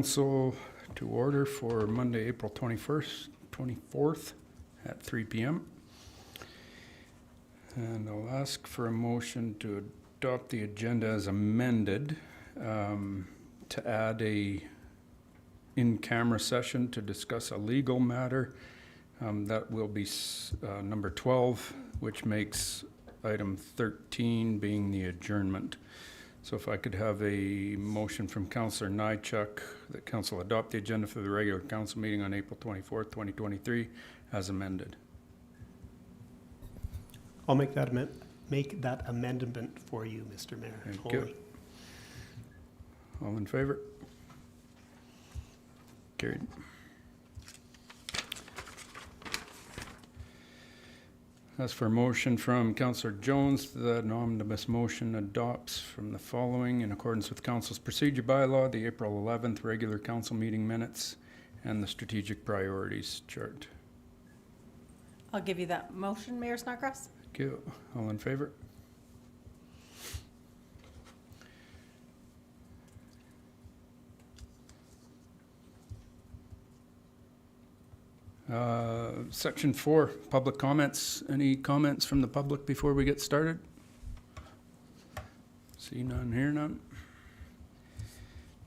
council to order for Monday, April 24th at 3 p.m. And I'll ask for a motion to adopt the agenda as amended, to add a in-camera session to discuss a legal matter. That will be number 12, which makes item 13 being the adjournment. So if I could have a motion from Councillor Nychuk that council adopt the agenda for the regular council meeting on April 24th, 2023 as amended. I'll make that amendment for you, Mr. Mayor. Thank you. All in favor? Carried. As for a motion from Councillor Jones, the omnibus motion adopts from the following in accordance with council's procedure bylaw, the April 11th regular council meeting minutes and the strategic priorities chart. I'll give you that motion, Mayor Snodgrass. Thank you. All in favor? Section 4, public comments. Any comments from the public before we get started? See none, hear none.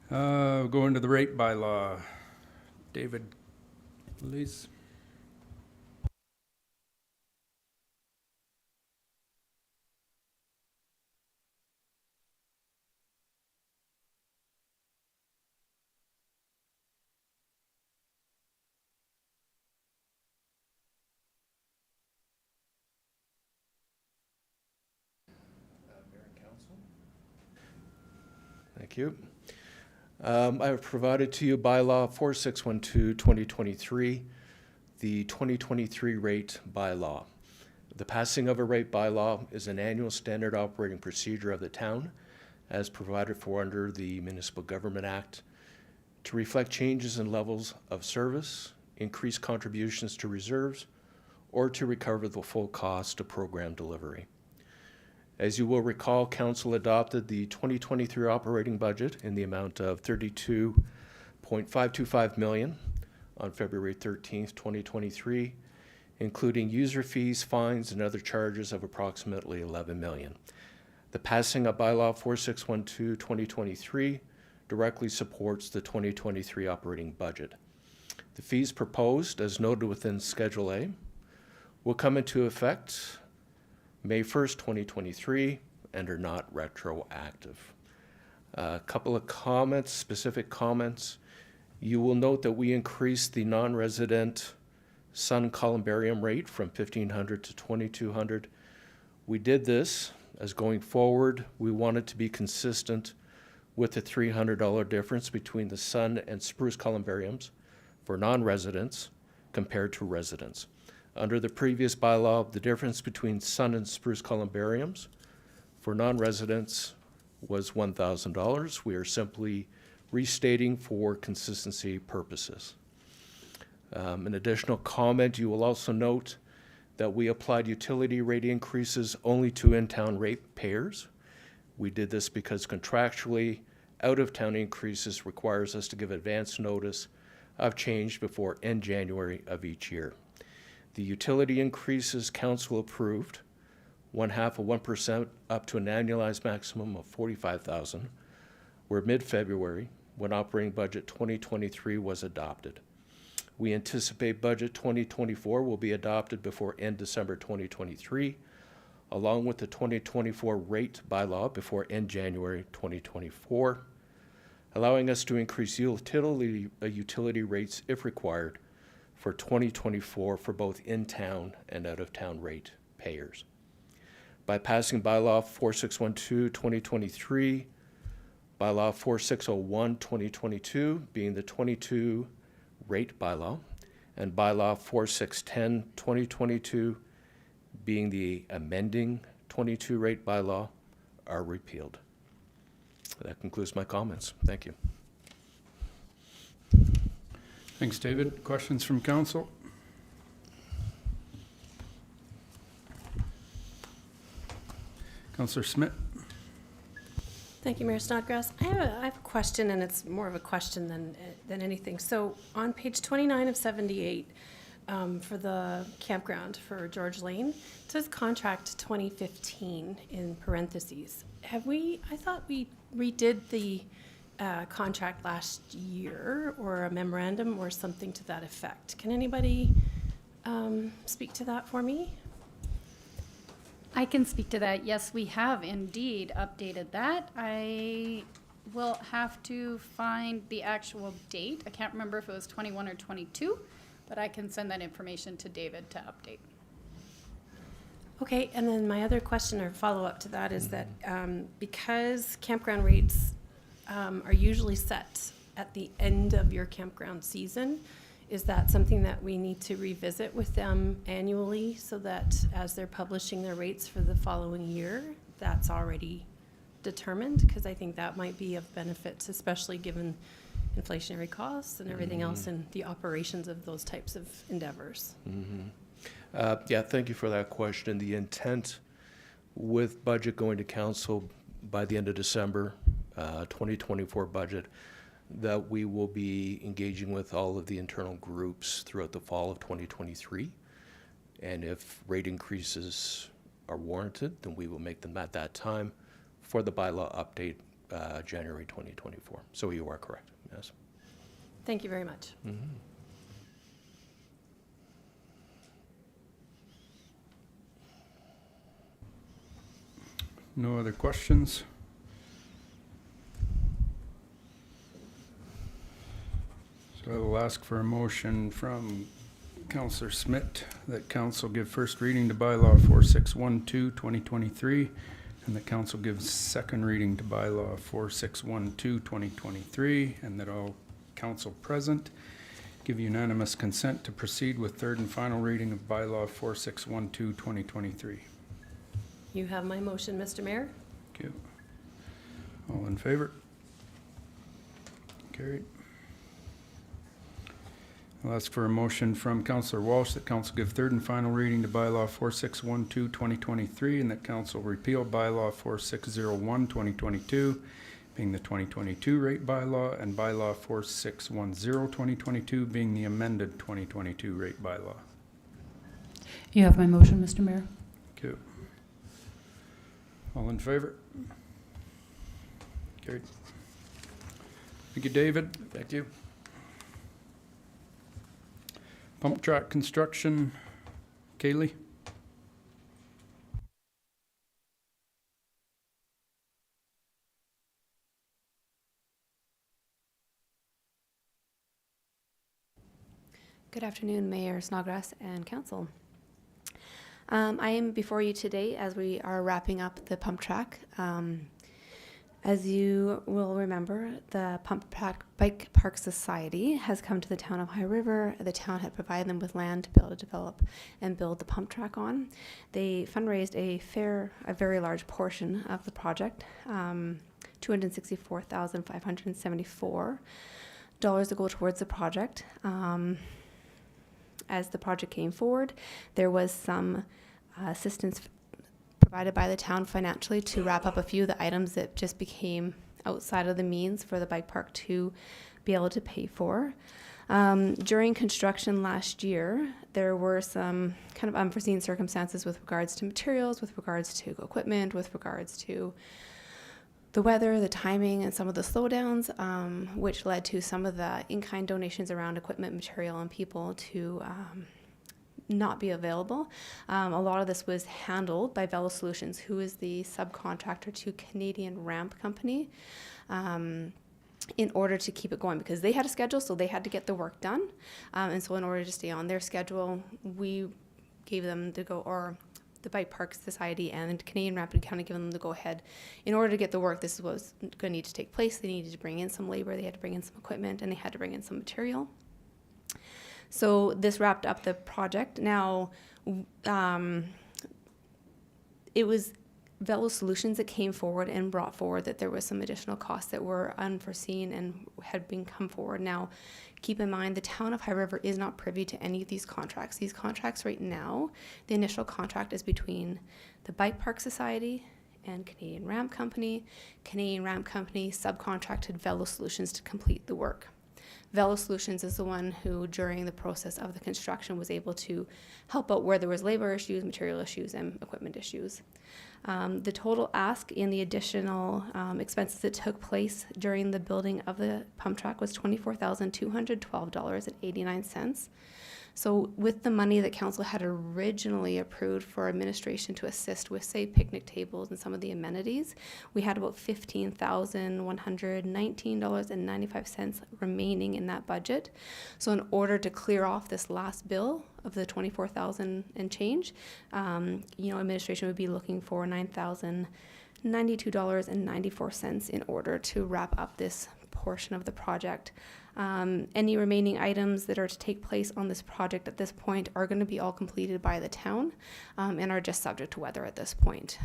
We'll go into the rate bylaw. David, please. Thank you. I have provided to you bylaw 4612-2023, the 2023 rate bylaw. The passing of a rate bylaw is an annual standard operating procedure of the town as provided for under the Municipal Government Act to reflect changes in levels of service, increase contributions to reserves, or to recover the full cost of program delivery. As you will recall, Council adopted the 2023 operating budget in the amount of $32.525 million on February 13th, 2023, including user fees, fines, and other charges of approximately $11 million. The passing of bylaw 4612-2023 directly supports the 2023 operating budget. The fees proposed, as noted within Schedule A, will come into effect May 1st, 2023, and are not retroactive. A couple of comments, specific comments. You will note that we increased the non-resident sun columbarium rate from $1,500 to $2,200. We did this as going forward, we wanted to be consistent with the $300 difference between the sun and spruce columbariums for non-residents compared to residents. Under the previous bylaw, the difference between sun and spruce columbariums for non-residents was $1,000. We are simply restating for consistency purposes. An additional comment, you will also note that we applied utility rate increases only to in-town rate payers. We did this because contractually, out-of-town increases requires us to give advance notice of change before end January of each year. The utility increases council approved, 0.5% up to an annualized maximum of $45,000, were mid-February when operating budget 2023 was adopted. We anticipate budget 2024 will be adopted before end December 2023, along with the 2024 rate bylaw before end January 2024, allowing us to increase utility rates if required for 2024 for both in-town and out-of-town rate payers. By passing bylaw 4612-2023, bylaw 4601-2022 being the 22 rate bylaw, and bylaw 4610-2022 being the amending 22 rate bylaw are repealed. That concludes my comments. Thank you. Thanks, David. Questions from council? Councillor Smith. Thank you, Mayor Snodgrass. I have a question, and it's more of a question than anything. So on page 29 of 78, for the campground for George Lane, it says contract 2015 in parentheses. I thought we redid the contract last year, or a memorandum or something to that effect. Can anybody speak to that for me? I can speak to that. Yes, we have indeed updated that. I will have to find the actual date. I can't remember if it was 21 or 22, but I can send that information to David to update. Okay, and then my other question or follow-up to that is that because campground rates are usually set at the end of your campground season, is that something that we need to revisit with them annually so that as they're publishing their rates for the following year, that's already determined? Because I think that might be of benefit, especially given inflationary costs and everything else in the operations of those types of endeavors. Yeah, thank you for that question. The intent with budget going to council by the end of December, 2024 budget, that we will be engaging with all of the internal groups throughout the fall of 2023. And if rate increases are warranted, then we will make them at that time for the bylaw update, January 2024. So you are correct, yes. Thank you very much. No other questions? So I will ask for a motion from Councillor Smith that council give first reading to bylaw 4612, 2023, and the council gives second reading to bylaw 4612, 2023, and that all council present give unanimous consent to proceed with third and final reading of bylaw 4612, 2023. You have my motion, Mr. Mayor. Thank you. All in favor? Carried. I'll ask for a motion from Councillor Walsh that council give third and final reading to bylaw 4612, 2023, and that council repeal bylaw 4601, 2022, being the 2022 rate bylaw, and bylaw 4610, 2022, being the amended 2022 rate bylaw. You have my motion, Mr. Mayor. Thank you. All in favor? Carried. Thank you, David. Thank you. Pump track construction, Kaylee? Good afternoon, Mayor Snodgrass and Council. I am before you today as we are wrapping up the pump track. As you will remember, the Bike Park Society has come to the town of High River. The town had provided them with land to be able to develop and build the pump track on. They fundraised a very large portion of the project, $264,574 to go towards the project. As the project came forward, there was some assistance provided by the town financially to wrap up a few of the items that just became outside of the means for the bike park to be able to pay for. During construction last year, there were some kind of unforeseen circumstances with regards to materials, with regards to equipment, with regards to the weather, the timing, and some of the slowdowns, which led to some of the in-kind donations around equipment, material, and people to not be available. A lot of this was handled by Velo Solutions, who is the subcontractor to Canadian Ramp Company, in order to keep it going, because they had a schedule, so they had to get the work done. And so in order to stay on their schedule, we gave them the go, or the Bike Park Society and Canadian Ramp had kind of given them the go-ahead. In order to get the work, this was going to need to take place. They needed to bring in some labor, they had to bring in some equipment, and they had to bring in some material. So this wrapped up the project. Now, it was Velo Solutions that came forward and brought forward that there was some additional costs that were unforeseen and had been come forward. Now, keep in mind, the town of High River is not privy to any of these contracts. These contracts right now, the initial contract is between the Bike Park Society and Canadian Ramp Company. Canadian Ramp Company subcontracted Velo Solutions to complete the work. Velo Solutions is the one who, during the process of the construction, was able to help out where there was labor issues, material issues, and equipment issues. The total ask in the additional expenses that took place during the building of the pump track was $24,212.89. So with the money that council had originally approved for administration to assist with, say, picnic tables and some of the amenities, we had about $15,119.95 remaining in that budget. So in order to clear off this last bill of the $24,000 and change, administration would be looking for $9,092.94 in order to wrap up this portion of the project. Any remaining items that are to take place on this project at this point are going to be all completed by the town and are just subject to weather at this point.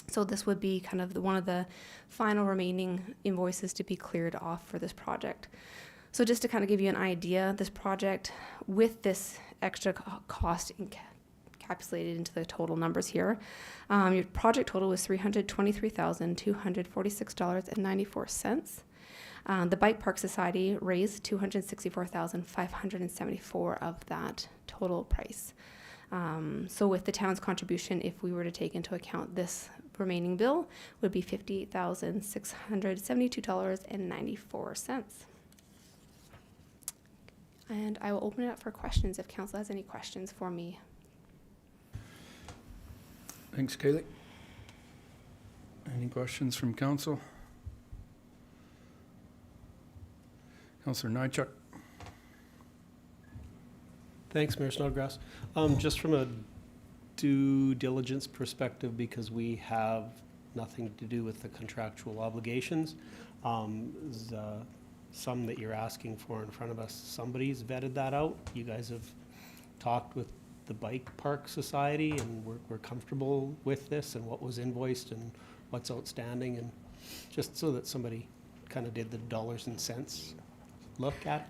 So this would be kind of one of the final remaining invoices to be cleared off for this project. So just to kind of give you an idea, this project with this extra cost encapsulated into the total numbers here, your project total was $323,246.94. The Bike Park Society raised $264,574 of that total price. So with the town's contribution, if we were to take into account this remaining bill, would be $58,672.94. And I will open it up for questions if council has any questions for me. Thanks, Kaylee. Any questions from council? Councillor Nychuk. Thanks, Mayor Snodgrass. Just from a due diligence perspective, because we have nothing to do with the contractual obligations, some that you're asking for in front of us, somebody's vetted that out. You guys have talked with the Bike Park Society, and we're comfortable with this and what was invoiced and what's outstanding, and just so that somebody kind of did the dollars and cents look at it.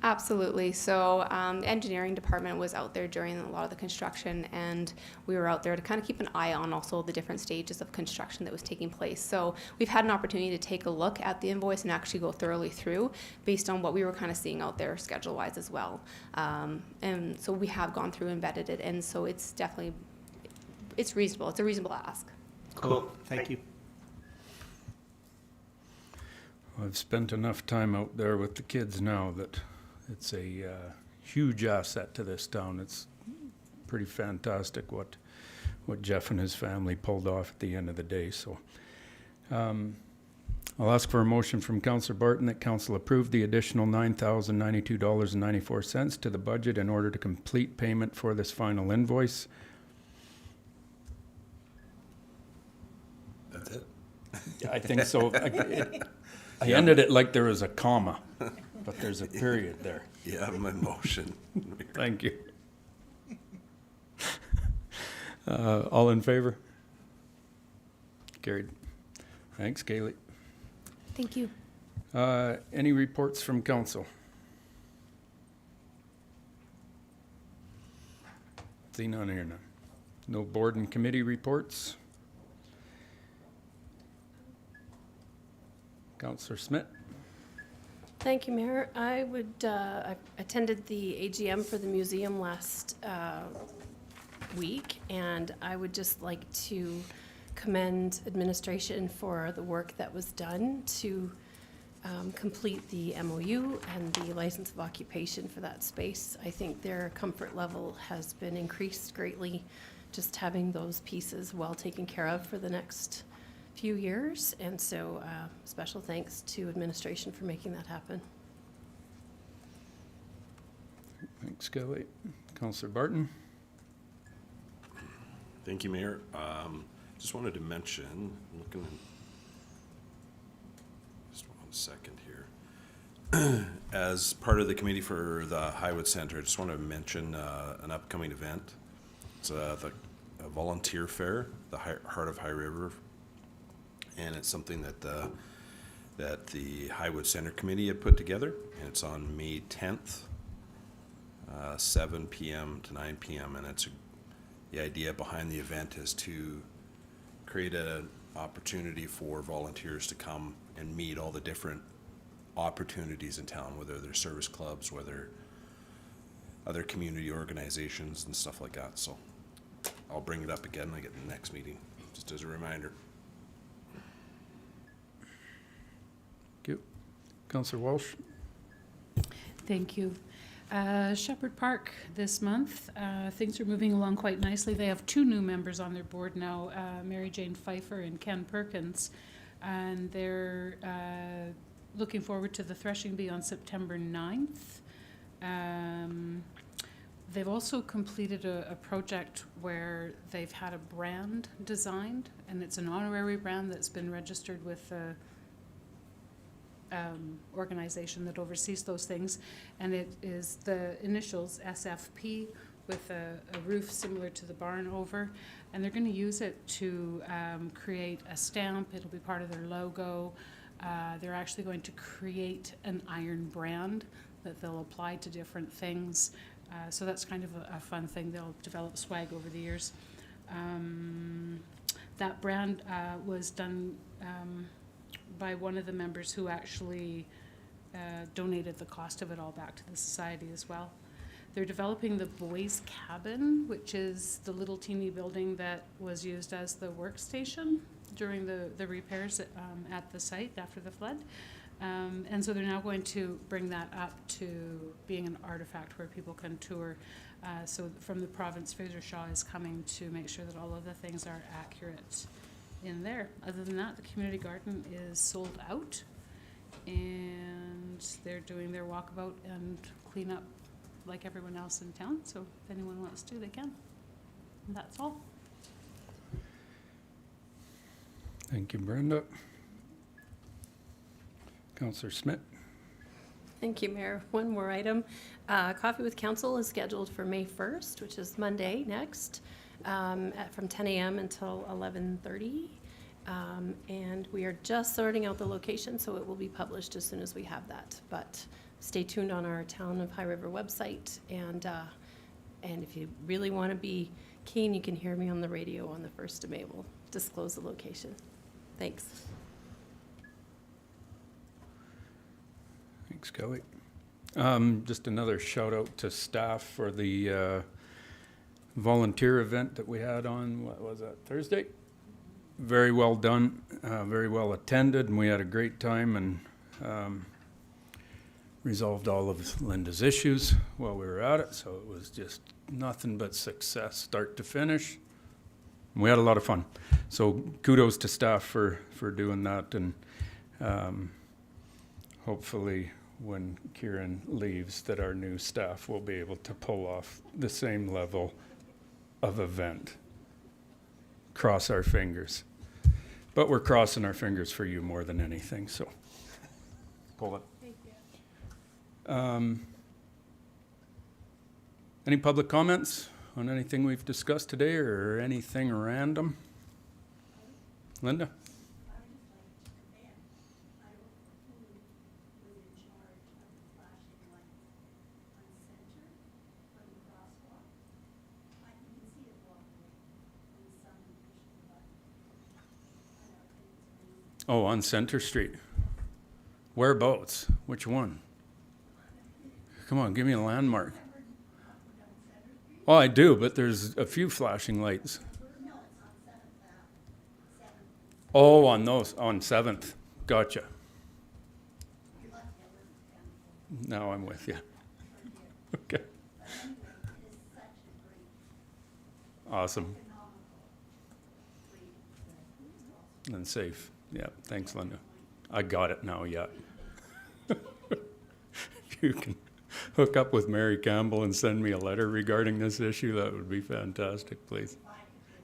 Absolutely. So the engineering department was out there during a lot of the construction, and we were out there to kind of keep an eye on also the different stages of construction that was taking place. So we've had an opportunity to take a look at the invoice and actually go thoroughly through based on what we were kind of seeing out there schedule-wise as well. And so we have gone through and vetted it, and so it's definitely, it's reasonable. It's a reasonable ask. Cool. Thank you. I've spent enough time out there with the kids now that it's a huge asset to this town. It's pretty fantastic what Jeff and his family pulled off at the end of the day. So I'll ask for a motion from Councillor Barton that council approve the additional $9,092.94 to the budget in order to complete payment for this final invoice. That's it? I think so. I ended it like there was a comma, but there's a period there. Yeah, my motion. Thank you. All in favor? Carried. Thanks, Kaylee. Thank you. Any reports from council? See none, hear none. No board and committee reports? Councillor Smith? Thank you, Mayor. I attended the AGM for the museum last week, and I would just like to commend administration for the work that was done to complete the MOU and the license of occupation for that space. I think their comfort level has been increased greatly, just having those pieces well taken care of for the next few years, and so special thanks to administration for making that happen. Thanks, Kelly. Councillor Barton? Thank you, Mayor. Just wanted to mention, looking, just 1 second here. As part of the committee for the Highwood Center, I just want to mention an upcoming event. It's a volunteer fair, the Heart of High River, and it's something that the Highwood Center Committee had put together, and it's on May 10th, 7 p.m. to 9 p.m. And the idea behind the event is to create an opportunity for volunteers to come and meet all the different opportunities in town, whether they're service clubs, whether other community organizations and stuff like that. So I'll bring it up again when I get in the next meeting, just as a reminder. Thank you. Councillor Walsh? Thank you. Shepherd Park this month, things are moving along quite nicely. They have 2 new members on their board now, Mary Jane Pfeiffer and Ken Perkins, and they're looking forward to the threshing bee on September 9th. They've also completed a project where they've had a brand designed, and it's an honorary brand that's been registered with a organization that oversees those things, and it is the initials SFP with a roof similar to the barn over, and they're going to use it to create a stamp. It'll be part of their logo. They're actually going to create an iron brand that they'll apply to different things. So that's kind of a fun thing. They'll develop swag over the years. That brand was done by one of the members who actually donated the cost of it all back to the society as well. They're developing the boys' cabin, which is the little teeny building that was used as the workstation during the repairs at the site after the flood. And so they're now going to bring that up to being an artifact where people can tour. So from the province, Fraser Shaw is coming to make sure that all of the things are accurate in there. Other than that, the community garden is sold out, and they're doing their walkabout and clean up like everyone else in town. So if anyone wants to, they can. And that's all. Thank you, Brenda. Councillor Smith? Thank you, Mayor. One more item. Coffee with Council is scheduled for May 1st, which is Monday next, from 10 a.m. until 11:30. And we are just sorting out the location, so it will be published as soon as we have that. But stay tuned on our Town of High River website. And if you really want to be keen, you can hear me on the radio on the 1st of May. We'll disclose the location. Thanks. Thanks, Kelly. Just another shout out to staff for the volunteer event that we had on, what was that, Thursday? Very well done, very well attended, and we had a great time and resolved all of Linda's issues while we were at it, so it was just nothing but success, start to finish. We had a lot of fun. So kudos to staff for doing that, and hopefully when Kieran leaves that our new staff will be able to pull off the same level of event. Cross our fingers. But we're crossing our fingers for you more than anything, so pull it. Thank you. Any public comments on anything we've discussed today or anything random? Linda? Oh, on Center Street. Whereabouts? Which one? Come on, give me a landmark. Oh, I do, but there's a few flashing lights. Oh, on those, on 7th. Gotcha. Now I'm with you. Okay. Awesome. And safe. Yeah, thanks, Linda. I got it now, yeah. If you can hook up with Mary Campbell and send me a letter regarding this issue, that would be fantastic, please.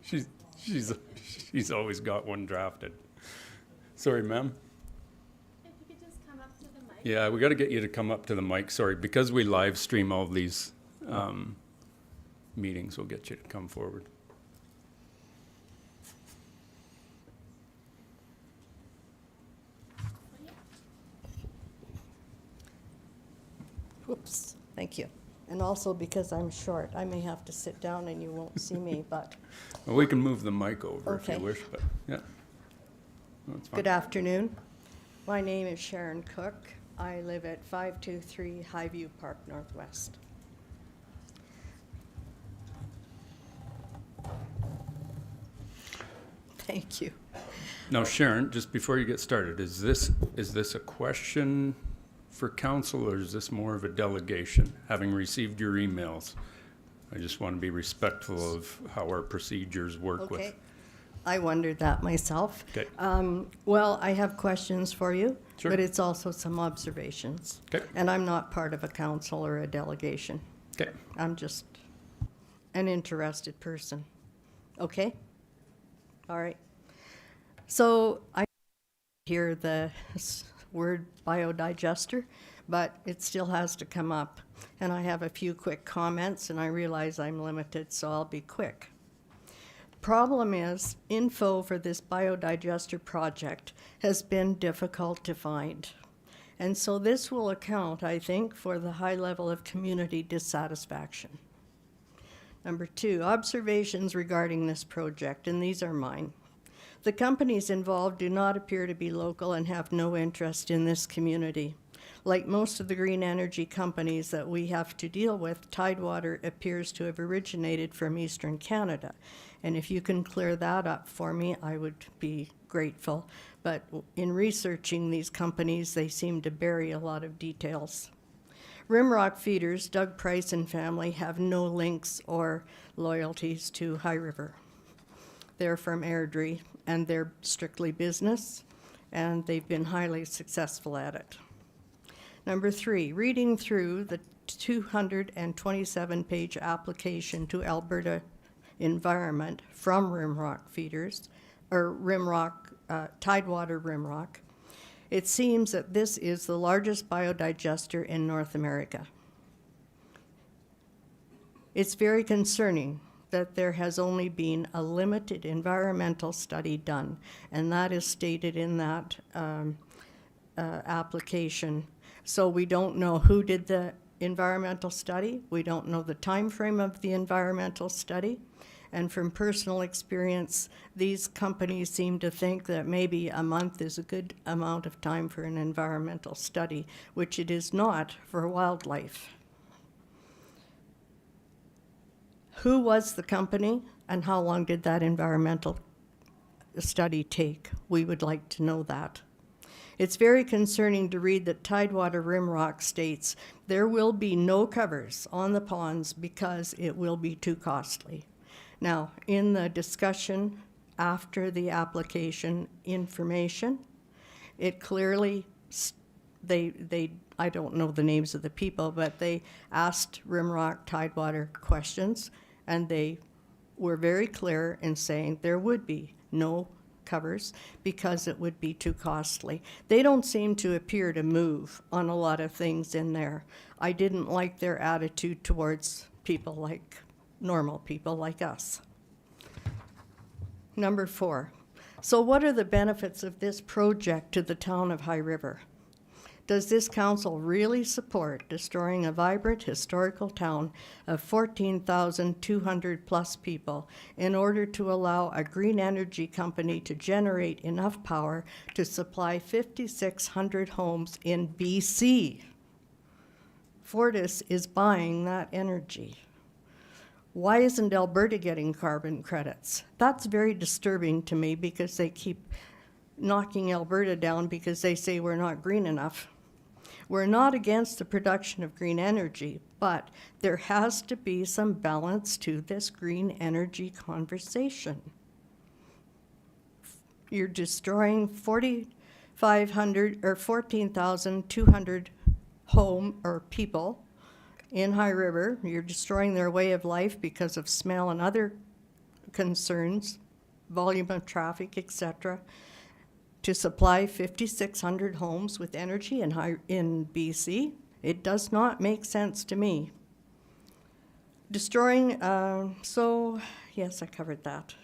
She's always got one drafted. Sorry, ma'am? If you could just come up to the mic. Yeah, we got to get you to come up to the mic, sorry. Because we live stream all these meetings, we'll get you to come forward. Whoops, thank you. And also because I'm short, I may have to sit down and you won't see me, but Well, we can move the mic over if you Okay. wish, but That's fine. Good afternoon. My name is Sharon Cook. I live at 523 Highview Park Northwest. Thank you. Now, Sharon, just before you get started, is this a question for council, or is this more of a delegation? Having received your emails, I just want to be respectful of how our procedures work with. Okay. I wondered that myself. Okay. Well, I have questions for you, Sure. but it's also some observations. Okay. And I'm not part of a council or a delegation. Okay. I'm just an interested person. Okay? All right. So I hear the word biodigester, but it still has to come up. And I have a few quick comments, and I realize I'm limited, so I'll be quick. Problem is, info for this biodigester project has been difficult to find. And so this will account, I think, for the high level of community dissatisfaction. Number 2, observations regarding this project, and these are mine. The companies involved do not appear to be local and have no interest in this community. Like most of the green energy companies that we have to deal with, Tidewater appears to have originated from Eastern Canada. And if you can clear that up for me, I would be grateful. But in researching these companies, they seem to bury a lot of details. Rimrock feeders, Doug Price and family, have no links or loyalties to High River. They're from Airdrie, and they're strictly business, and they've been highly successful at it. Number 3, reading through the 227-page application to Alberta Environment from Rimrock feeders, or Tidewater Rimrock, it seems that this is the largest biodigester in North America. It's very concerning that there has only been a limited environmental study done, and that is stated in that application. So we don't know who did the environmental study. We don't know the time frame of the environmental study. And from personal experience, these companies seem to think that maybe a month is a good amount of time for an environmental study, which it is not for wildlife. Who was the company, and how long did that environmental study take? We would like to know that. It's very concerning to read that Tidewater Rimrock states there will be no covers on the ponds because it will be too costly. Now, in the discussion after the application information, it clearly, I don't know the names of the people, but they asked Rimrock Tidewater questions, and they were very clear in saying there would be no covers because it would be too costly. They don't seem to appear to move on a lot of things in there. I didn't like their attitude towards people like normal people like us. Number 4. So what are the benefits of this project to the town of High River? Does this council really support destroying a vibrant historical town of 14,200 plus people in order to allow a green energy company to generate enough power to supply 5,600 homes in BC? Fortis is buying that energy. Why isn't Alberta getting carbon credits? That's very disturbing to me because they keep knocking Alberta down because they say we're not green enough. We're not against the production of green energy, but there has to be some balance to this green energy conversation. You're destroying 4,500 or 14,200 home or people in High River. You're destroying their way of life because of smell and other concerns, volume of traffic, etc., to supply 5,600 homes with energy in BC. It does not make sense to me. Destroying, yes, I covered that.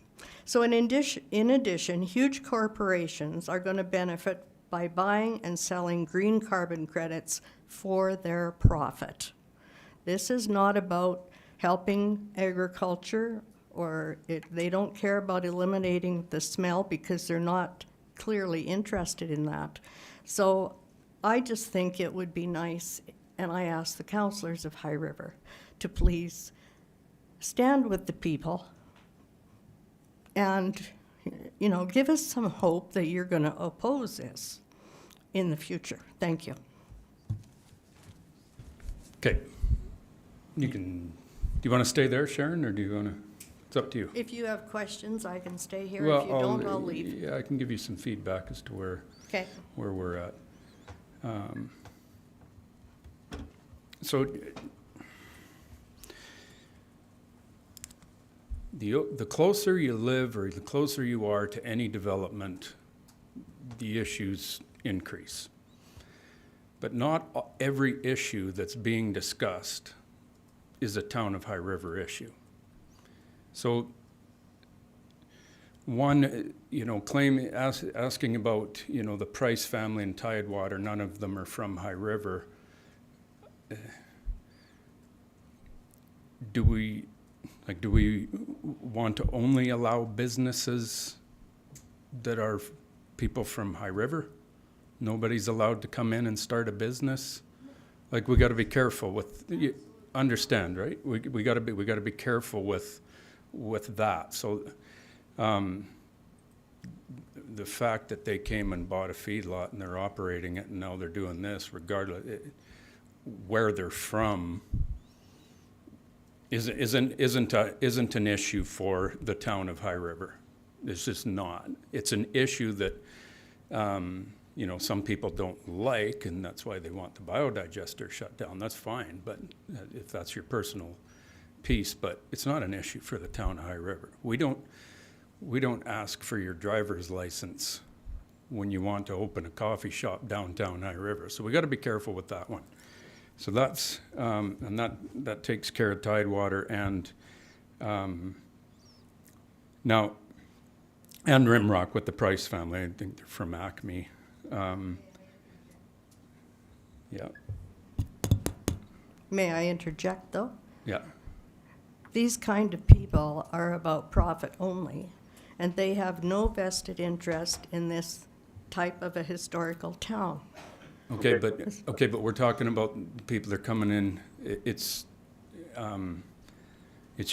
So in addition, huge corporations are going to benefit by buying and selling green carbon credits for their profit. This is not about helping agriculture, or they don't care about eliminating the smell because they're not clearly interested in that. So I just think it would be nice, and I ask the councillors of High River to please stand with the people and, you know, give us some hope that you're going to oppose this in the future. Thank you. Okay. You can, do you want to stay there, Sharon, or do you want to, it's up to you. If you have questions, I can stay here. Well, If you don't, I'll leave. Yeah, I can give you some feedback as to where Okay. we're at. So the closer you live or the closer you are to any development, the issues increase. But not every issue that's being discussed is a town of High River issue. So one, asking about, the Price family and Tidewater, none of them are from High River. Do we want to only allow businesses that are people from High River? Nobody's allowed to come in and start a business? Like, we got to be careful with, you understand, right? We got to be careful with that. So, the fact that they came and bought a feedlot and they're operating it and now they're doing this, regardless where they're from, isn't an issue for the town of High River. It's just not. It's an issue that some people don't like, and that's why they want the biodigester shut down. That's fine, but if that's your personal piece, but it's not an issue for the town of High River. We don't ask for your driver's license when you want to open a coffee shop downtown High River. So we got to be careful with that one. So that's, and that takes care of Tidewater and now, and Rimrock with the Price family. I think they're from Acme. Yeah. May I interject, though? Yeah. These kind of people are about profit only, and they have no vested interest in this type of a historical town. Okay, but we're talking about people that are coming in. It's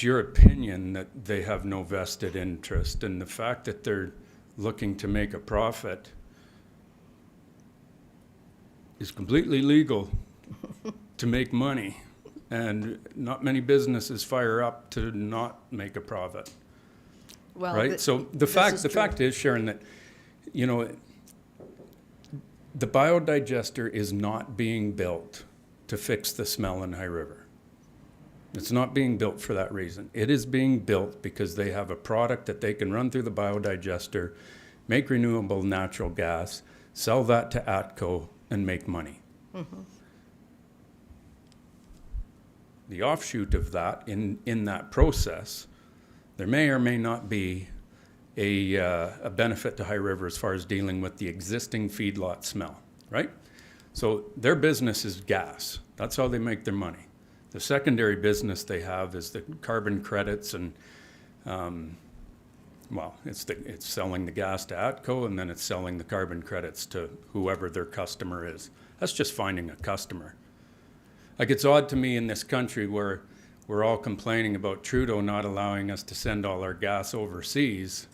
your opinion that they have no vested interest, and the fact that they're looking to make a profit is completely legal to make money, and not many businesses fire up to not make a profit. Well, Right? So the fact is, Sharon, that, the biodigester is not being built to fix the smell in High River. It's not being built for that reason. It is being built because they have a product that they can run through the biodigester, make renewable natural gas, sell that to ATCO, and make money. Mm-hmm. The offshoot of that, in that process, there may or may not be a benefit to High River as far as dealing with the existing feedlot smell, right? So their business is gas. That's how they make their money. The secondary business they have is the carbon credits and, it's selling the gas to ATCO, and then it's selling the carbon credits to whoever their customer is. That's just finding a customer. Like, it's odd to me in this country where we're all complaining about Trudeau not allowing us to send all our gas overseas,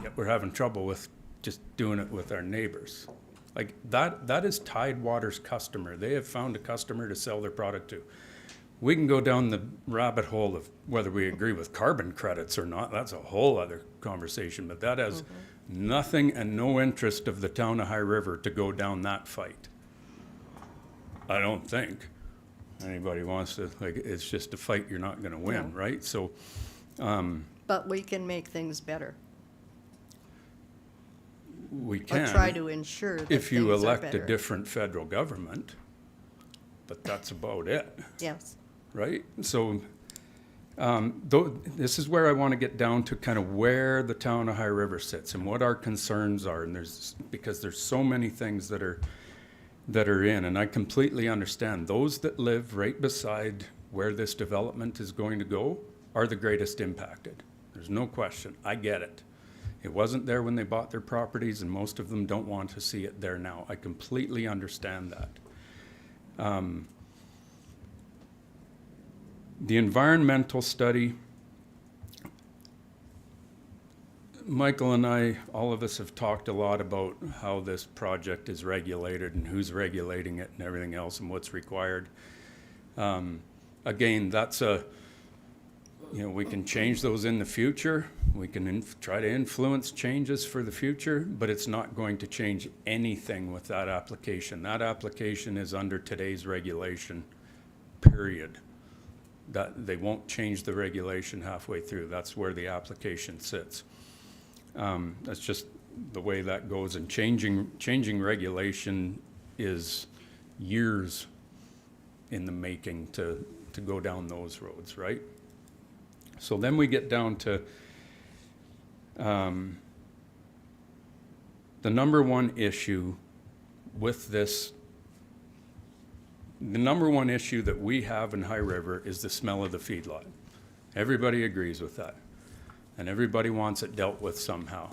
yet we're having trouble with just doing it with our neighbors. Like, that is Tidewater's customer. They have found a customer to sell their product to. We can go down the rabbit hole of whether we agree with carbon credits or not. That's a whole other conversation, but that has nothing and no interest of the town of High River to go down that fight. I don't think anybody wants to, it's just a fight you're not gonna win, No. right? So, But we can make things better, we or can. try to ensure that If you things are elect a better. different federal government, but that's about it, Yes. right? So, this is where I want to get down to kind of where the town of High River sits and what our concerns are, and because there's so many things that are in, and I completely understand. Those that live right beside where this development is going to go are the greatest impacted. There's no question. I get it. It wasn't there when they bought their properties, and most of them don't want to see it there now. I completely understand that. The environmental study, Michael and I, all of us have talked a lot about how this project is regulated and who's regulating it and everything else and what's required. Again, that's we can change those in the future. We can try to influence changes for the future, but it's not going to change anything with that application. That application is under today's regulation, period. That they won't change the regulation halfway through. That's where the application sits. That's just the way that goes, and changing regulation is years in the making to go down those roads, right? So then we get down to the number one issue with this. The number one issue that we have in High River is the smell of the feedlot. Everybody agrees with that. And everybody wants it dealt with somehow.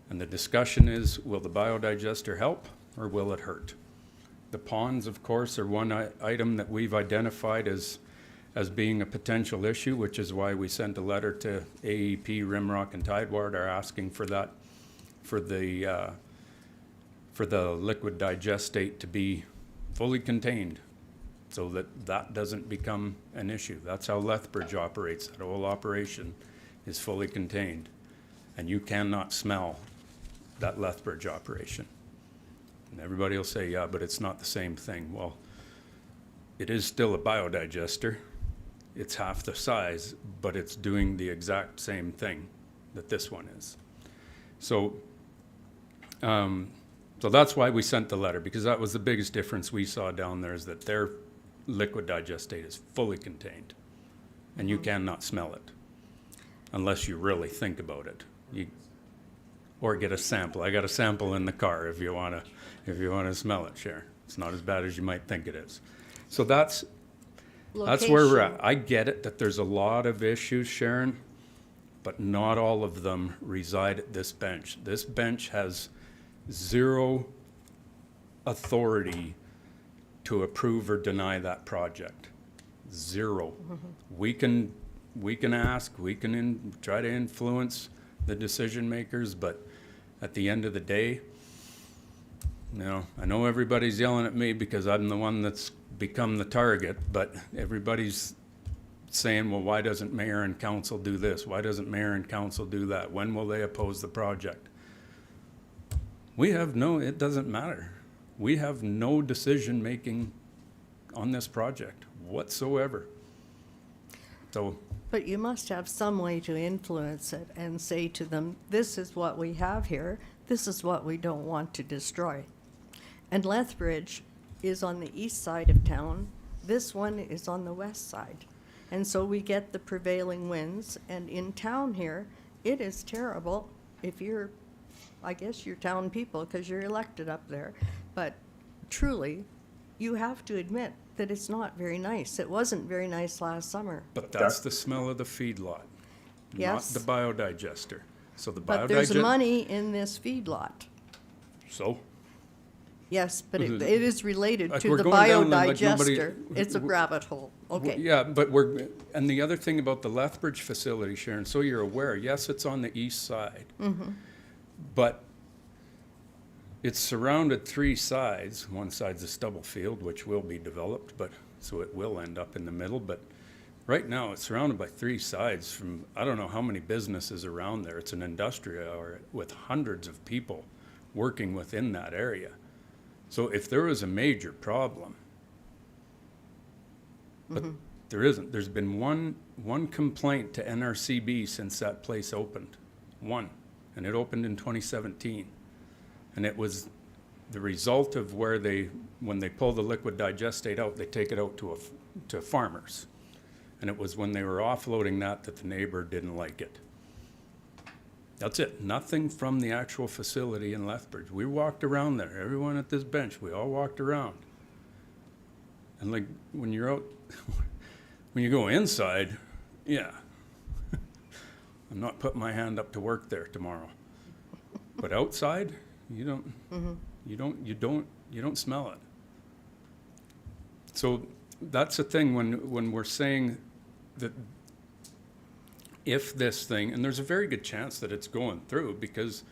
And the discussion is, will the biodigester help or will it hurt? The ponds, of course, are one item that we've identified as being a potential issue, which is why we sent a letter to AEP, Rimrock, and Tidewater asking for that, for the liquid digestate to be fully contained so that doesn't become an issue. That's how Lethbridge operates. That whole operation is fully contained, and you cannot smell that Lethbridge operation. And everybody will say, yeah, but it's not the same thing. Well, it is still a biodigester. It's half the size, but it's doing the exact same thing that this one is. So that's why we sent the letter, because that was the biggest difference we saw down there, is that their liquid digestate is fully contained, and you cannot smell it unless you really think about it. Or get a sample. I got a sample in the car if you wanna smell it, Sharon. It's not as bad as you might think it is. So that's where we're at. I get it that there's a lot of issues, Sharon, but not all of them reside at this bench. This bench has zero authority to approve or deny that project. Zero. We can ask, we can try to influence the decision makers, but at the end of the day, I know everybody's yelling at me because I'm the one that's become the target, but everybody's saying, well, why doesn't mayor and council do this? Why doesn't mayor and council do that? When will they oppose the project? It doesn't matter. We have no decision making on this project whatsoever. So. But you must have some way to influence it and say to them, this is what we have here, this is what we don't want to destroy. And Lethbridge is on the east side of town, this one is on the west side. And so we get the prevailing winds, and in town here, it is terrible if you're, I guess you're town people because you're elected up there, but truly, you have to admit that it's not very nice. It wasn't very nice last summer. But that's the smell of the feedlot, Yes. not the biodigester. So the But there's money in this feedlot. So? Yes, but it is related Like to we're the going down there like nobody- biodigester. It's a rabbit hole. Okay. Yeah, but and the other thing about the Lethbridge facility, Sharon, so you're aware, yes, it's on the east side. But it's surrounded three sides. One side's a stubble field, which will be developed, so it will end up in the middle. But right now, it's surrounded by three sides from, I don't know how many businesses around there. It's an industrial area with hundreds of people working within that area. So if there was a major problem, but there isn't. There's been one complaint to NRCB since that place opened. One. And it opened in 2017. And it was the result of when they pull the liquid digestate out, they take it out to farmers. And it was when they were offloading that the neighbor didn't like it. That's it. Nothing from the actual facility in Lethbridge. We walked around there. Everyone at this bench, we all walked around. And like when you're out, when you go inside, yeah. I'm not putting my hand up to work there tomorrow. But outside, you don't smell it. So that's the thing when we're saying that if this thing, and there's a very good chance that it's going through because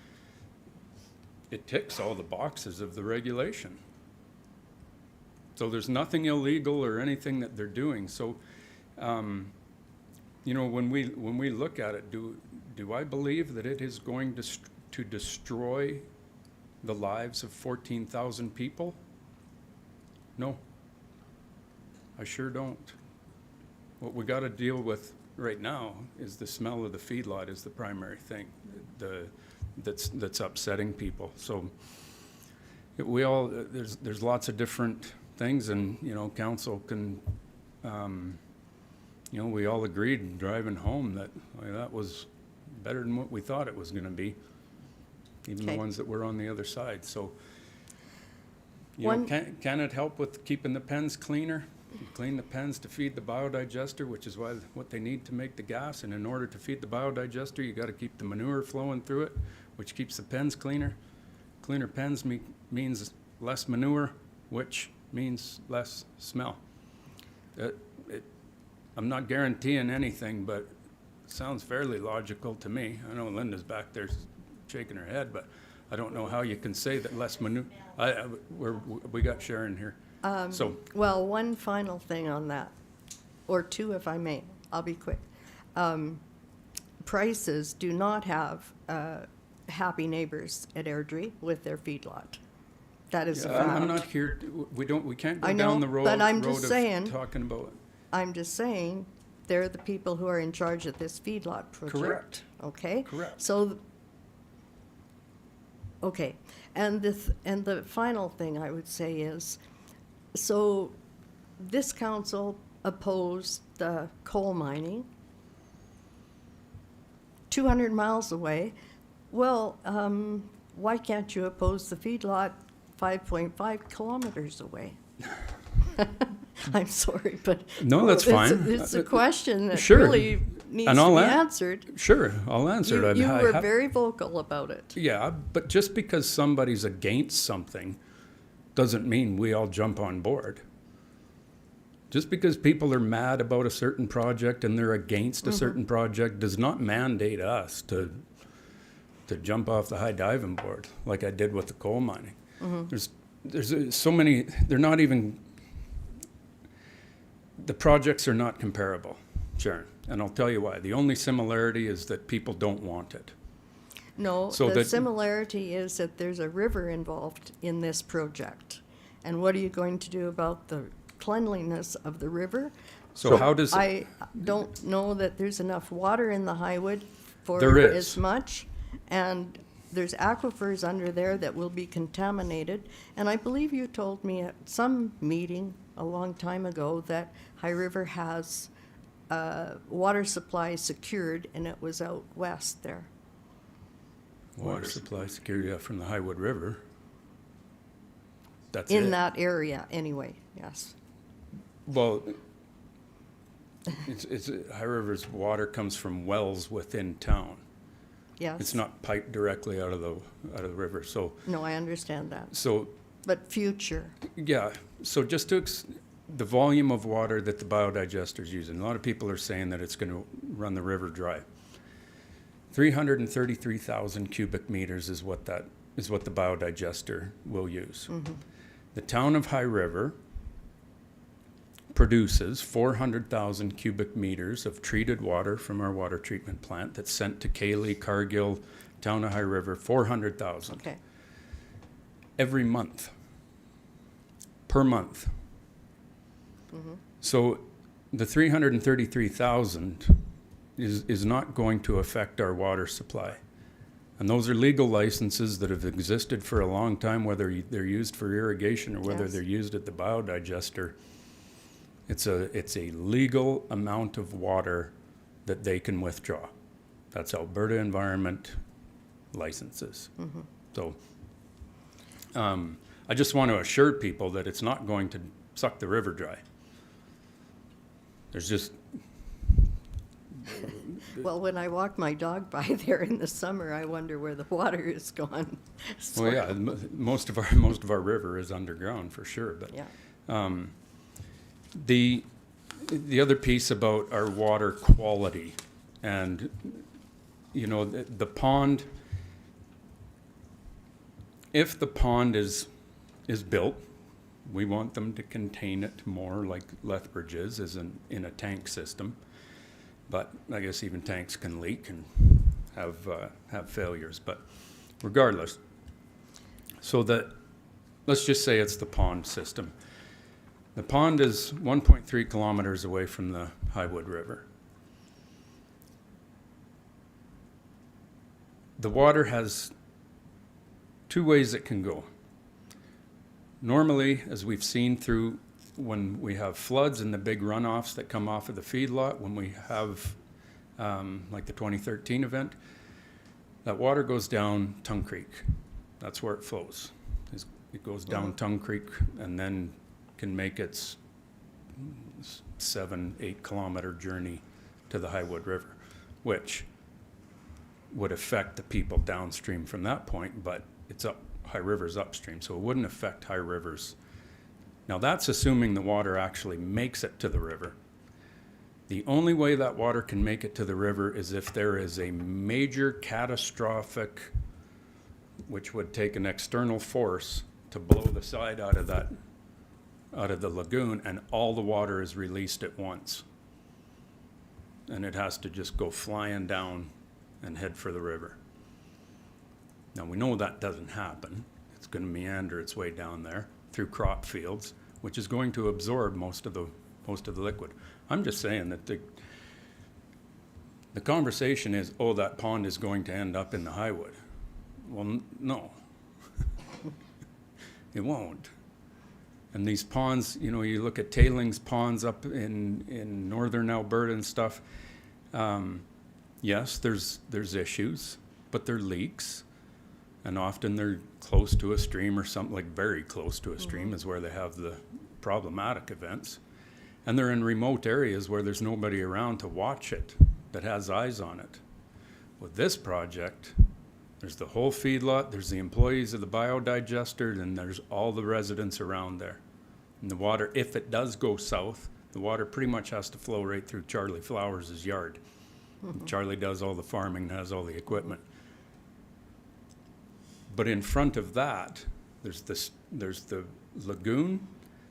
it ticks all the boxes of the regulation. So there's nothing illegal or anything that they're doing. So, you know, when we look at it, do I believe that it is going to destroy the lives of 14,000 people? No, I sure don't. What we got to deal with right now is the smell of the feedlot is the primary thing that's upsetting people. So we all there's lots of different things, and you know, council can you know, we all agreed driving home that that was better than what we thought it was going to be, even the Okay. ones that were on the other side. So you know, can it help with keeping the pens cleaner? You clean the pens to feed the biodigester, which is what they need to make the gas. And in order to feed the biodigester, you got to keep the manure flowing through it, which keeps the pens cleaner. Cleaner pens means less manure, which means less smell. I'm not guaranteeing anything, but it sounds fairly logical to me. I know Linda's back there shaking her head, but I don't know how you can say that less manure. We got Sharon here. So Well, one final thing on that, or two if I may, I'll be quick. Prices do not have happy neighbors at Airdrie with their feedlot. That is a fact. I'm not here, we can't I go know, down the road but I'm just of saying- talking about. I'm just saying, they're the people who are in charge of this feedlot project. Correct. Okay? Correct. So, okay, and the final thing I would say is, so this council opposed the coal mining 200 miles away. Well, why can't you oppose the feedlot 5.5 kilometers away? I'm sorry, but. No, that's fine. It's a question that Sure. really needs And to I'll be an- answered. Sure, I'll answer it. You I were have- very vocal about it. Yeah, but just because somebody's against something doesn't mean we all jump on board. Just because people are mad about a certain project and they're against a certain project does not mandate us to jump off the high diving board like I did with the coal mining. There's so many, they're not even, the projects are not comparable, Sharon, and I'll tell you why. The only similarity is that people don't want it. No, So the that- similarity is that there's a river involved in this project. And what are you going to do about the cleanliness of the river? So how does, I don't know that there's enough water in the Highwood for There is. as much. And there's aquifers under there that will be contaminated. And I believe you told me at some meeting a long time ago that High River has water supply secured, and it was out west there. water supply security from the Highwood River. That's it. In that area, anyway, yes. Well, it's High River's water comes from wells within town. Yes. It's not piped directly out of the river. So No, I understand that. But future, yeah. So just to the volume of water that the biodigester's using. A lot of people are saying that it's going to run the river dry. 333,000 cubic meters is what the biodigester will use. The town of High River produces 400,000 cubic meters of treated water from our water treatment plant that's sent to Cayley, Cargill, town of High River, 400,000 okay. every month, per month. So the 333,000 is not going to affect our water supply. And those are legal licenses that have existed for a long time, whether they're used for irrigation or whether Yes. they're used at the biodigester. It's a legal amount of water that they can withdraw. That's Alberta Environment licenses. So I just want to assure people that it's not going to suck the river dry. There's just, Well, when I walk my dog by there in the summer, I wonder where the water is gone. Well, yeah, most of our river is underground for sure, but Yeah. the other piece about our water quality, and you know, the pond, if the pond is built, we want them to contain it more like Lethbridge is in a tank system. But I guess even tanks can leak and have failures. But regardless, so let's just say it's the pond system. The pond is 1.3 kilometers away from the Highwood River. The water has two ways it can go. Normally, as we've seen through when we have floods and the big runoffs that come off of the feedlot, when we have like the 2013 event, that water goes down Tongue Creek. That's where it flows. It goes down Tongue Creek and then can make its 7-8 kilometer journey to the Highwood River, which would affect the people downstream from that point, but it's up High River's upstream, so it wouldn't affect High River's. Now that's assuming the water actually makes it to the river. The only way that water can make it to the river is if there is a major catastrophic, which would take an external force to blow the side out of the lagoon, and all the water is released at once. And it has to just go flying down and head for the river. Now we know that doesn't happen. It's going to meander its way down there through crop fields, which is going to absorb most of the liquid. I'm just saying that the conversation is, oh, that pond is going to end up in the Highwood. Well, no, it won't. And these ponds, you know, you look at tailings ponds up in northern Alberta and stuff. Yes, there's issues, but they're leaks. And often they're close to a stream or something, like very close to a stream is where they have the problematic events. And they're in remote areas where there's nobody around to watch it that has eyes on it. With this project, there's the whole feedlot, there's the employees of the biodigester, and there's all the residents around there. And the water, if it does go south, the water pretty much has to flow right through Charlie Flowers' yard. Charlie does all the farming, has all the equipment. But in front of that, there's the lagoon,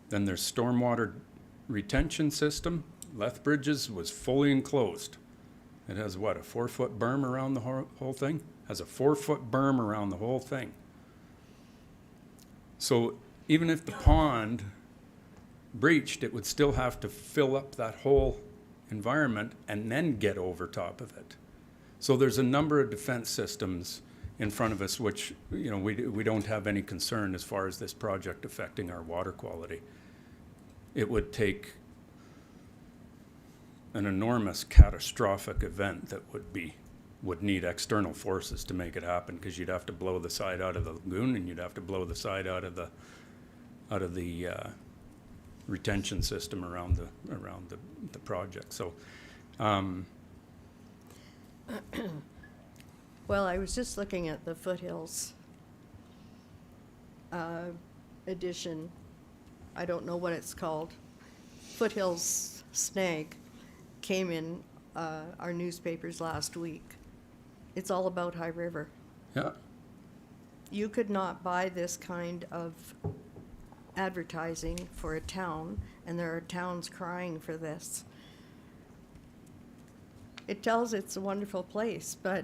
then there's stormwater retention system. Lethbridge's was fully enclosed. It has what, a 4-foot berm around the whole thing? Has a 4-foot berm around the whole thing. So even if the pond breached, it would still have to fill up that whole environment and then get over top of it. So there's a number of defense systems in front of us, which, you know, we don't have any concern as far as this project affecting our water quality. It would take an enormous catastrophic event that would need external forces to make it happen, because you'd have to blow the side out of the lagoon and you'd have to blow the side out of the retention system around the project. So Well, I was just looking at the Foothills edition. I don't know what it's called. Foothills Snag came in our newspapers last week. It's all about High River. yeah, You could not buy this kind of advertising for a town, and there are towns crying for this. It tells it's a wonderful place, but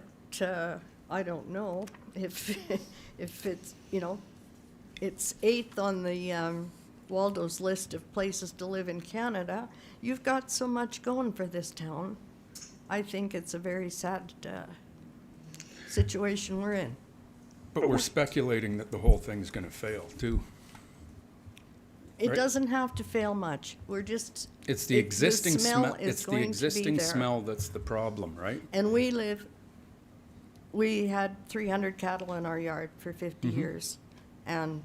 I don't know if if it's, you know, it's 8th on the Waldo's list of places to live in Canada. You've got so much going for this town. I think it's a very sad situation we're in. but we're speculating that the whole thing's going to fail too. It Right. doesn't have to fail much. We're just. It's the existing smell. is It's the going to be existing there. smell that's the problem, right? And we had 300 cattle in our yard for 50 years, and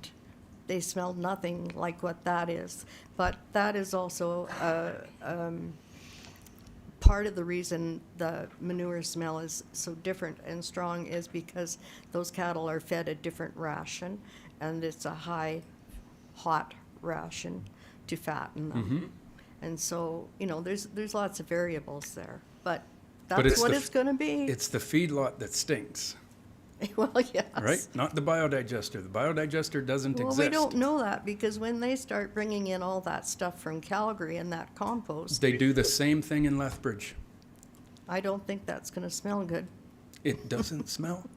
they smelled nothing like what that is. But that is also part of the reason the manure smell is so different and strong is because those cattle are fed a different ration, and it's a high, hot ration to fatten them. And so, you know, there's lots of variables there, but But that's it's what the it's gonna be. It's the feedlot that stinks, Well, yes. right? Not the biodigester. The biodigester doesn't Well, exist. we don't know that, because when they start bringing in all that stuff from Calgary and that compost, They do the same thing in Lethbridge. I don't think that's gonna smell good. It doesn't smell.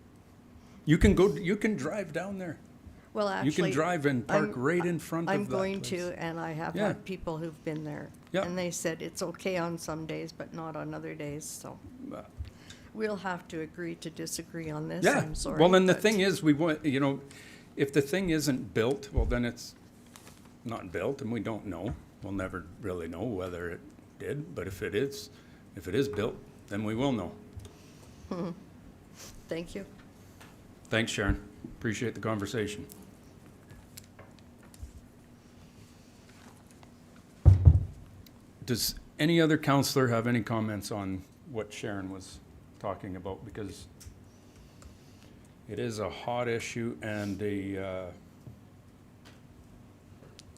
You can drive down there. Well, You actually. can drive and park I'm- right in front of I'm that going place. to, and I have Yeah. had people who've been there. Yeah. And they said it's okay on some days, but not on other days, so. We'll have to agree to disagree on this, Yeah, I'm sorry. well, and the but- thing is, we want, you know, if the thing isn't built, well, then it's not built, and we don't know. We'll never really know whether it did, but if it is built, then we will know. Thank you. Thanks, Sharon. Appreciate the conversation. Does any other counselor have any comments on what Sharon was talking about? Because it is a hot issue, and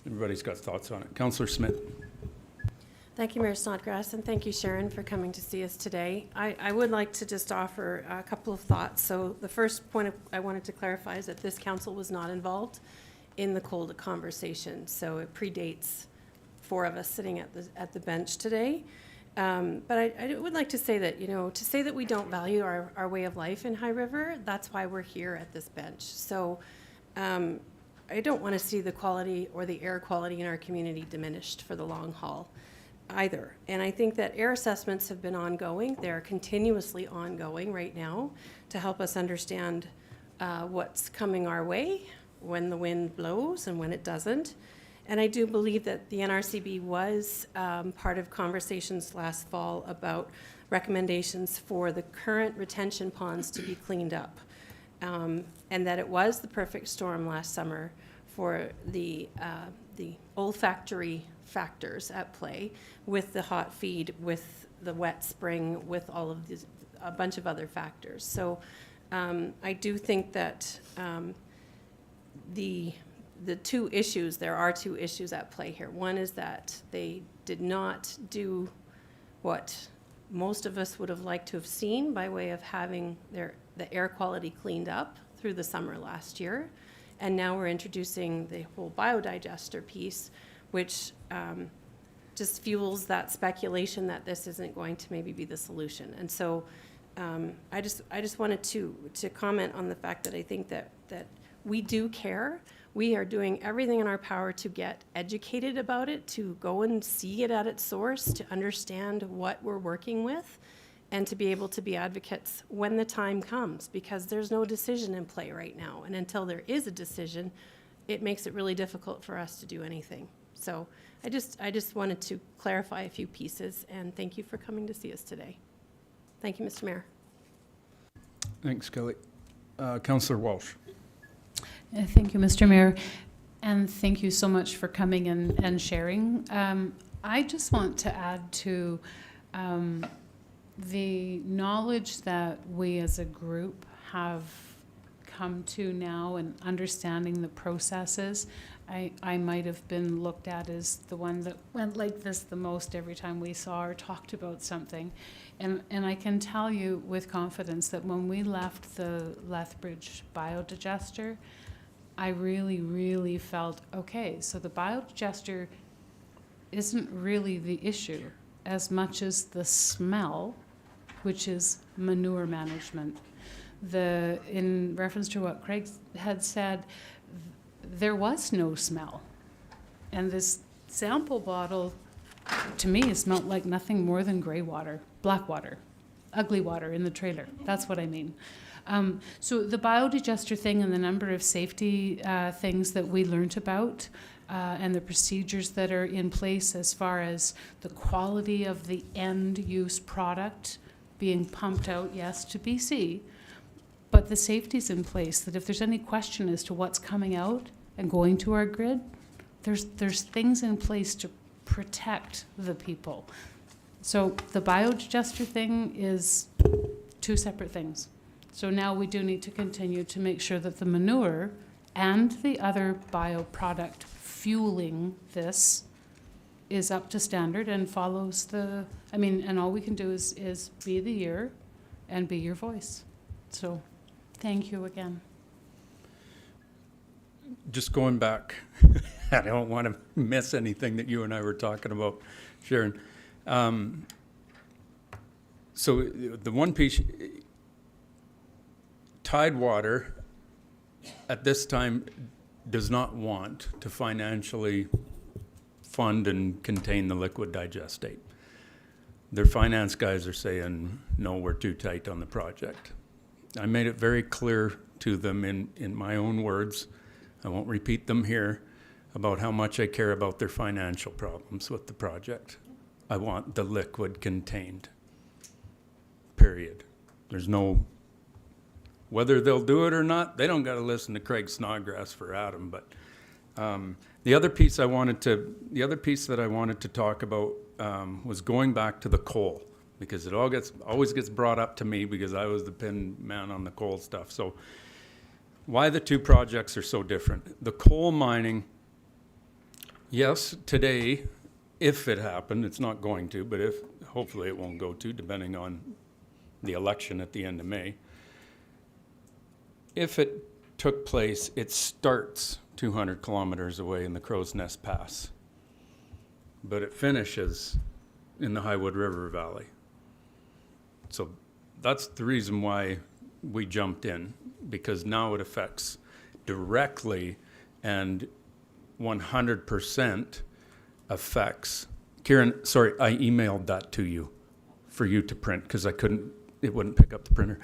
everybody's got thoughts on it. Counselor Smith. Thank you, Mayor Snodgrass, and thank you, Sharon, for coming to see us today. I would like to just offer a couple of thoughts. So the first point I wanted to clarify is that this council was not involved in the COLDA conversation, so it predates four of us sitting at the bench today. But I would like to say that, you know, to say that we don't value our way of life in High River, that's why we're here at this bench. So I don't want to see the quality or the air quality in our community diminished for the long haul either. And I think that air assessments have been ongoing. They're continuously ongoing right now to help us understand what's coming our way, when the wind blows and when it doesn't. And I do believe that the NRCB was part of conversations last fall about recommendations for the current retention ponds to be cleaned up. And that it was the perfect storm last summer for the olfactory factors at play with the hot feed, with the wet spring, with all of these, a bunch of other factors. So I do think that the two issues, there are two issues at play here. One is that they did not do what most of us would have liked to have seen by way of having the air quality cleaned up through the summer last year. And now we're introducing the whole biodigester piece, which just fuels that speculation that this isn't going to maybe be the solution. And so I just wanted to comment on the fact that I think that we do care. We are doing everything in our power to get educated about it, to go and see it at its source, to understand what we're working with, and to be able to be advocates when the time comes, because there's no decision in play right now. And until there is a decision, it makes it really difficult for us to do anything. So I just wanted to clarify a few pieces, and thank you for coming to see us today. Thank you, Mr. Mayor. Thanks, Kelly. Councillor Walsh. Thank you, Mr. Mayor, and thank you so much for coming and sharing. I just want to add to the knowledge that we as a group have come to now and understanding the processes. I might have been looked at as the one that went like this the most every time we saw or talked about something. And I can tell you with confidence that when we left the Lethbridge biodigester, I really, really felt, okay, so the biodigester isn't really the issue as much as the smell, which is manure management. In reference to what Craig had said, there was no smell. And this sample bottle, to me, smelled like nothing more than gray water, black water, ugly water in the trailer. That's what I mean. So the biodigester thing and the number of safety things that we learned about and the procedures that are in place as far as the quality of the end use product being pumped out, yes, to BC, but the safety's in place, that if there's any question as to what's coming out and going to our grid, there's things in place to protect the people. So the biodigester thing is two separate things. So now we do need to continue to make sure that the manure and the other bioproduct fueling this is up to standard and follows the, I mean, and all we can do is be the ear and be your voice. So thank you again. Just going back, I don't want to miss anything that you and I were talking about, Sharon. So the one piece, Tidewater at this time does not want to financially fund and contain the liquid digestate. Their finance guys are saying, no, we're too tight on the project. I made it very clear to them in my own words, I won't repeat them here, about how much I care about their financial problems with the project. I want the liquid contained, period. There's no, whether they'll do it or not, they don't got to listen to Craig Snodgrass for Adam. But the other piece that I wanted to talk about was going back to the coal, because it always gets brought up to me because I was the pin man on the coal stuff. So why the two projects are so different. The coal mining, yes, today, if it happened, it's not going to, but hopefully it won't go to, depending on the election at the end of May. If it took place, it starts 200 kilometers away in the Crow's Nest Pass, but it finishes in the Highwood River Valley. So that's the reason why we jumped in, because now it affects directly and 100% affects. Kieran, sorry, I emailed that to you for you to print because it wouldn't pick up the printer.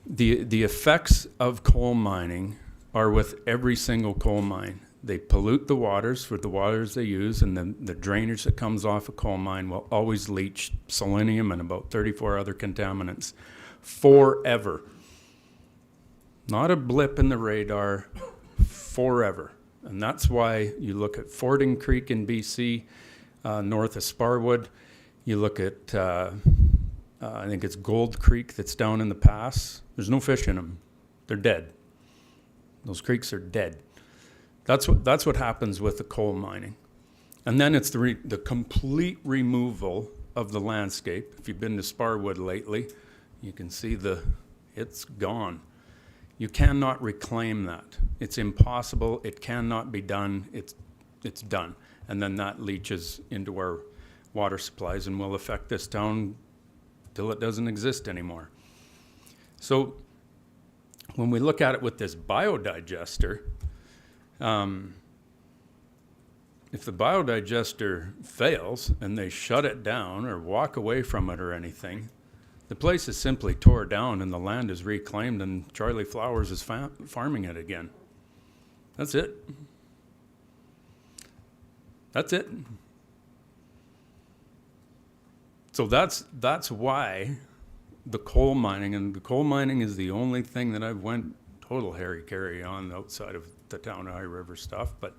The effects of coal mining are with every single coal mine. They pollute the waters with the waters they use, and then the drainage that comes off a coal mine will always leach selenium and about 34 other contaminants forever. Not a blip in the radar, forever. And that's why you look at Fording Creek in BC, north of Sparwood. You look at, I think it's Gold Creek that's down in the pass. There's no fish in them. They're dead. Those creeks are dead. That's what happens with the coal mining. And then it's the complete removal of the landscape. If you've been to Sparwood lately, you can see it's gone. You cannot reclaim that. It's impossible. It cannot be done. It's done. And then that leaches into our water supplies and will affect this town till it doesn't exist anymore. So when we look at it with this biodigester, if the biodigester fails and they shut it down or walk away from it or anything, the place is simply tore down and the land is reclaimed and Charlie Flowers is farming it again. That's it. That's it. So that's why the coal mining, and the coal mining is the only thing that I've went total hairy-carry on outside of the town of High River stuff, but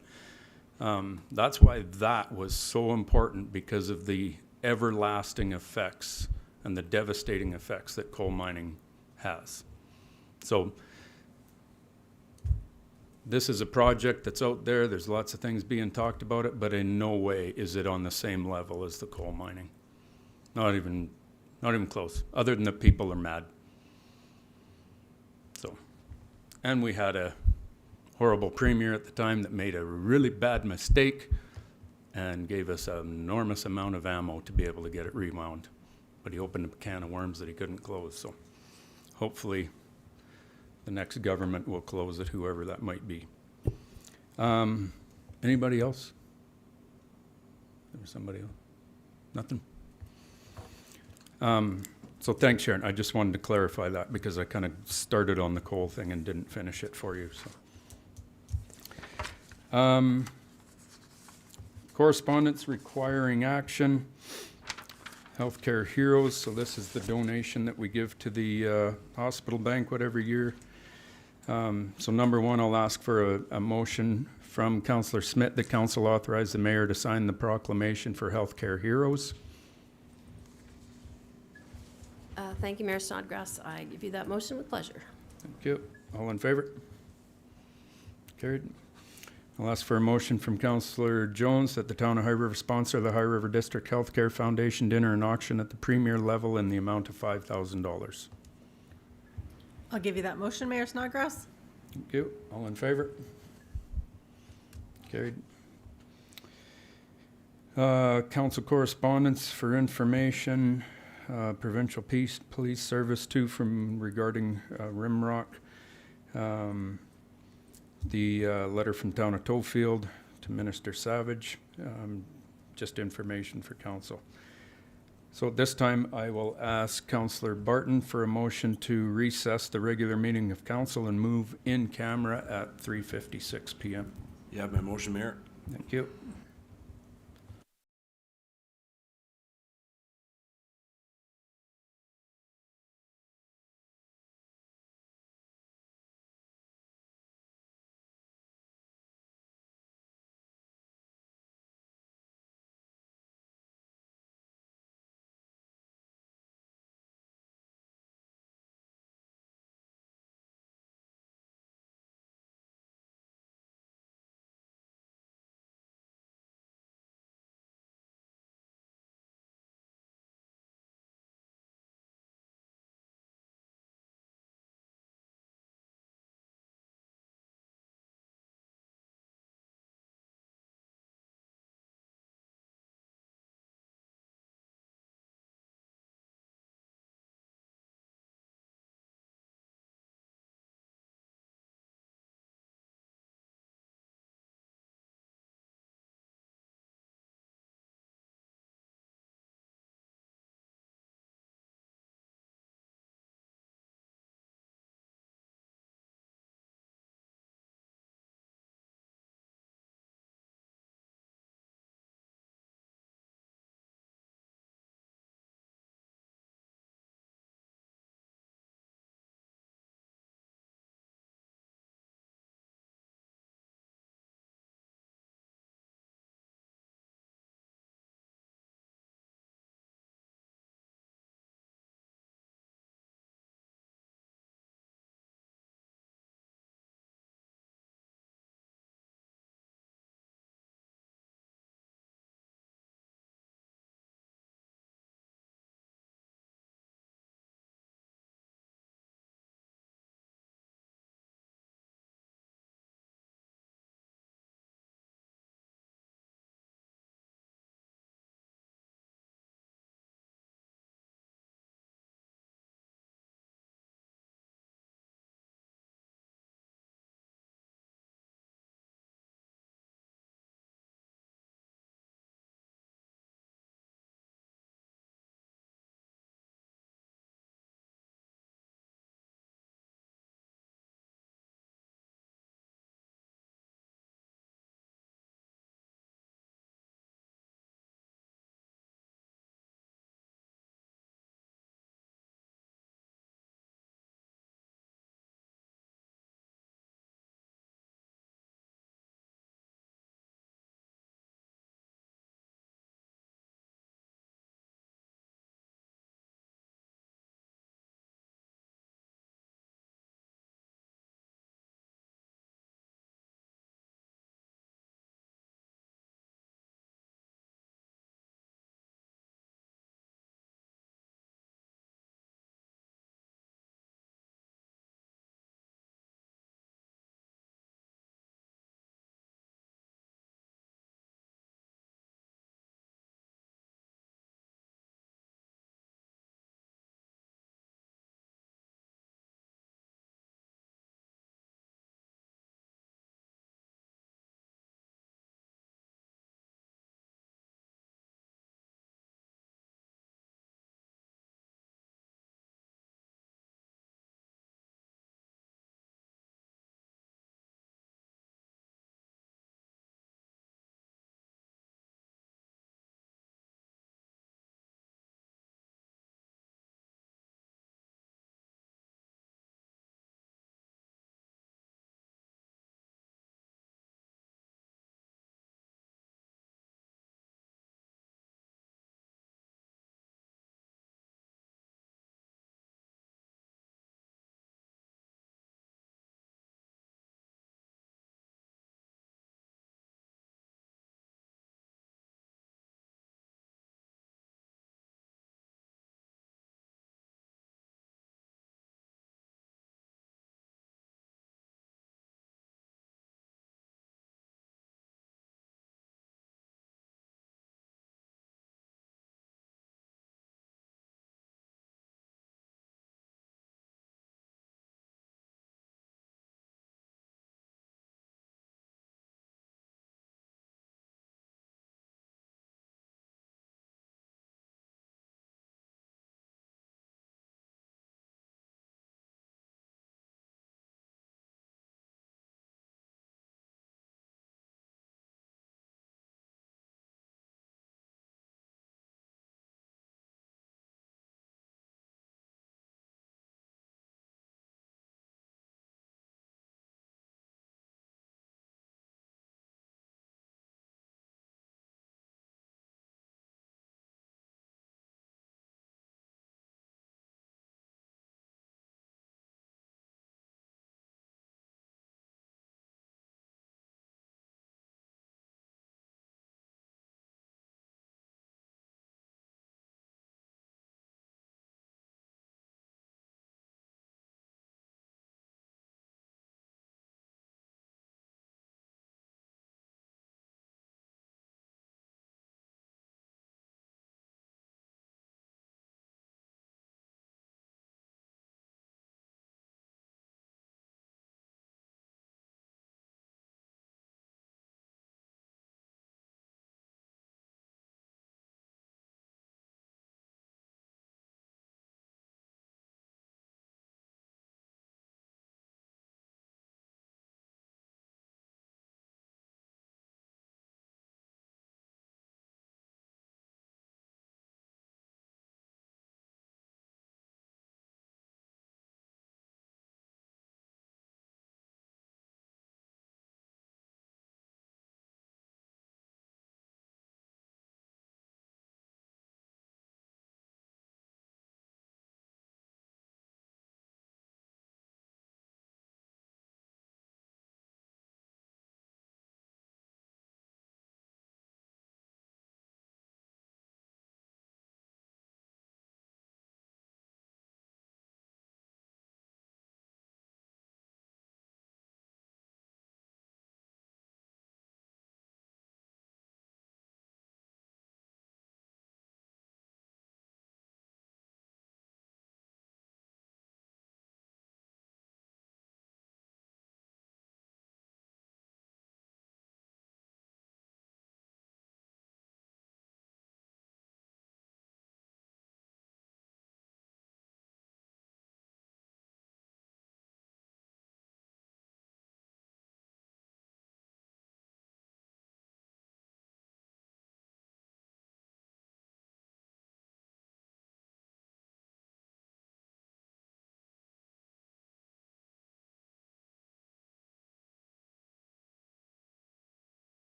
that's why that was so important, because of the everlasting effects and the devastating effects that coal mining has. So this is a project that's out there. There's lots of things being talked about it, but in no way is it on the same level as the coal mining. Not even close, other than the people are mad. So, and we had a horrible premier at the time that made a really bad mistake and gave us an enormous amount of ammo to be able to get it rewound. But he opened a can of worms that he couldn't close. So hopefully the next government will close it, whoever that might be. Anybody else? There was somebody else? Nothing? So thanks, Sharon. I just wanted to clarify that because I kind of started on the coal thing and didn't finish it for you. So, correspondence requiring action. Healthcare Heroes. So this is the donation that we give to the hospital banquet every year. So number one, I'll ask for a motion from Councillor Smith that council authorize the mayor to sign the proclamation for healthcare heroes. Thank you, Mayor Snodgrass. I give you that motion with pleasure. Thank you. All in favor? Carried. I'll ask for a motion from Councillor Jones that the town of High River sponsor the High River District Healthcare Foundation dinner and auction at the premier level in the amount of $5,000. I'll give you that motion, Mayor Snodgrass. Thank you. All in favor? Carried. Council correspondence for information, Provincial Police Service 2 from regarding Rimrock. The letter from Town of Tofield to Minister Savage, just information for council. So at this time, I will ask Councillor Barton for a motion to recess the regular meeting of council and move in camera at 3:56 p.m. You have my motion, Mayor? Thank you.